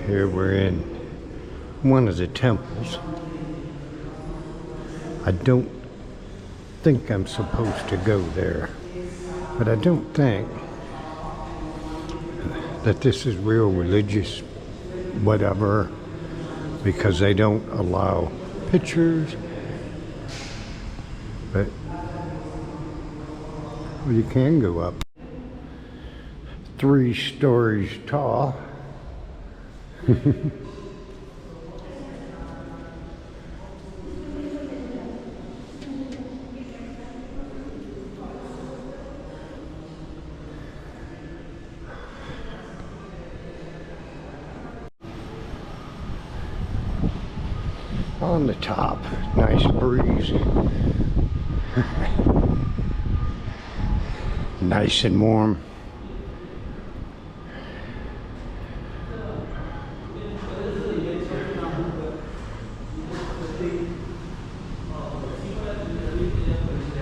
Here we're in one of the temples. I don't think I'm supposed to go there, but I don't think that this is real religious whatever, because they don't allow pictures. But well, you can go up 3 stories tall. On the top, nice breeze. Nice and warm.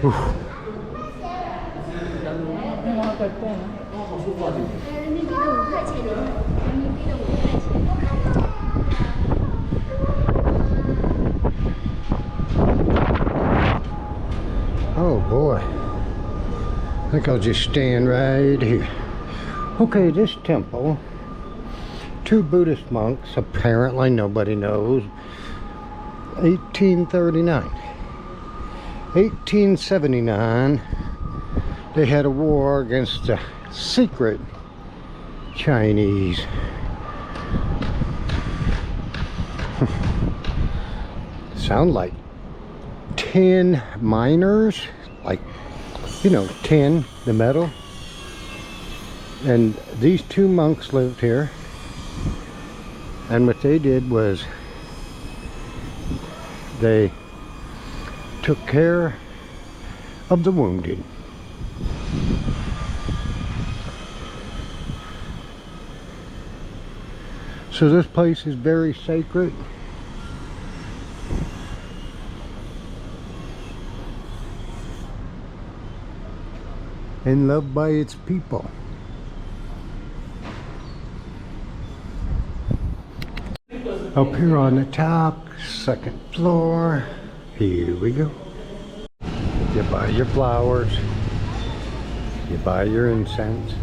Oof. Oh boy, I think I'll just stand right here. Okay, this temple, 2 Buddhist monks, apparently nobody knows, 1839. 1879, they had a war against the secret Chinese. Sound like 10 miners, like, you know, tin, the metal. And these 2 monks lived here, and what they did was they took care of the wounded. So this place is very sacred. And loved by its people. Up here on the top, 2nd floor. Here we go. You buy your flowers. You buy your incense.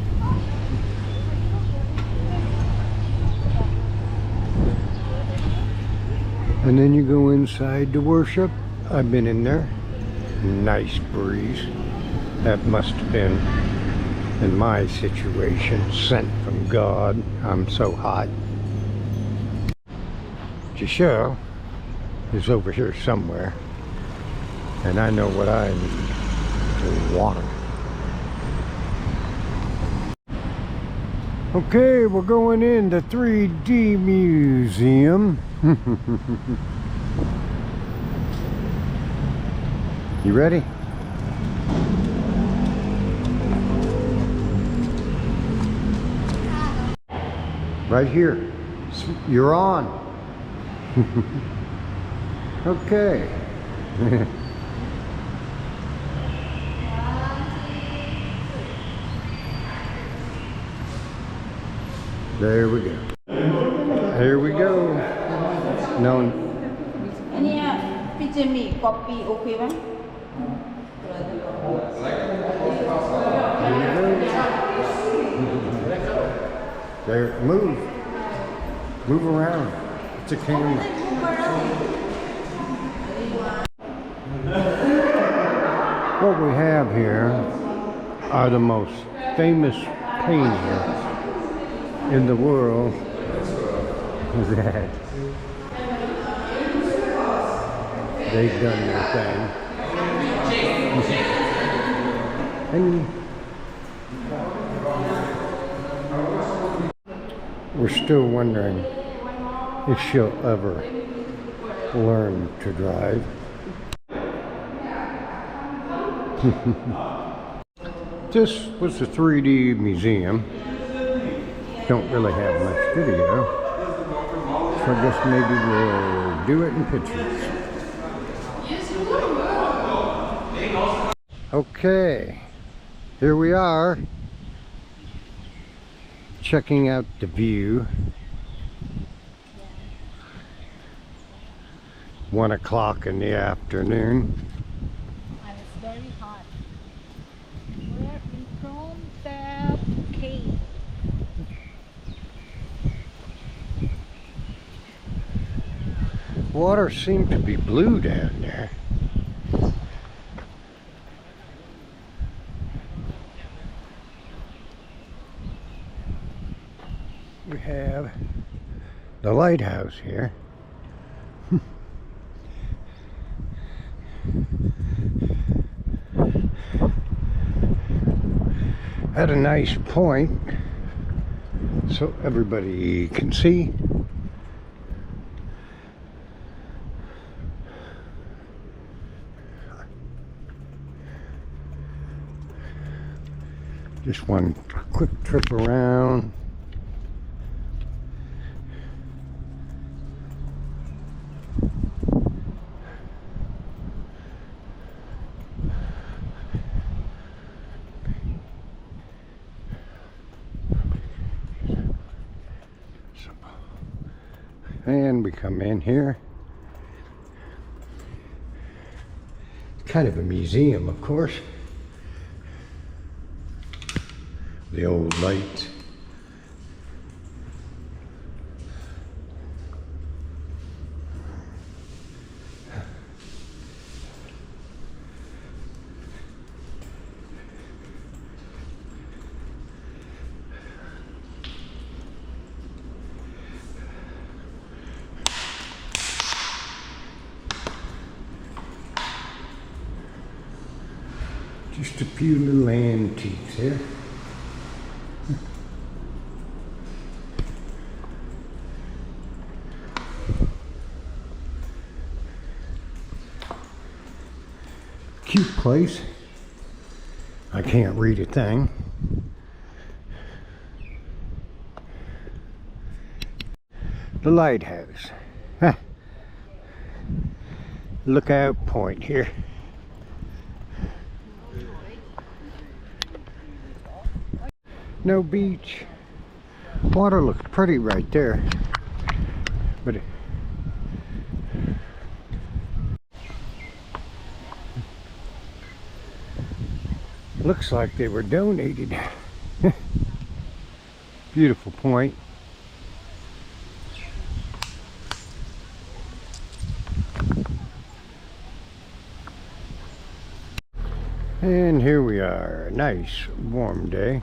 And then you go inside to worship. I've been in there. Nice breeze. That must have been, in my situation, sent from God. I'm so hot. Giselle is over here somewhere, and I know what I need: water. Okay, we're going in the 3D museum. You ready? Right here. You're on. Okay. There we go. Here we go. No. There, move. Move around. It's a camera. What we have here are the most famous paintings in the world that they've done their thing. And we're still wondering if she'll ever learn to drive. This was the 3D museum. Don't really have much video, so I guess maybe we'll do it in pictures. Okay, here we are, checking out the view 1 o'clock in the afternoon. And it's very hot. We're in Patong Beach. Water seemed to be blue down there. We have the lighthouse here. At a nice point so everybody can see. Just one quick trip around. And we come in here. It's kind of a museum, of course. The old lights. Just a few little antiques here. Cute place. I can't read a thing. The lighthouse. Lookout point here. No beach. Water looks pretty right there, but looks like they were donated. Beautiful point. And here we are, a nice warm day.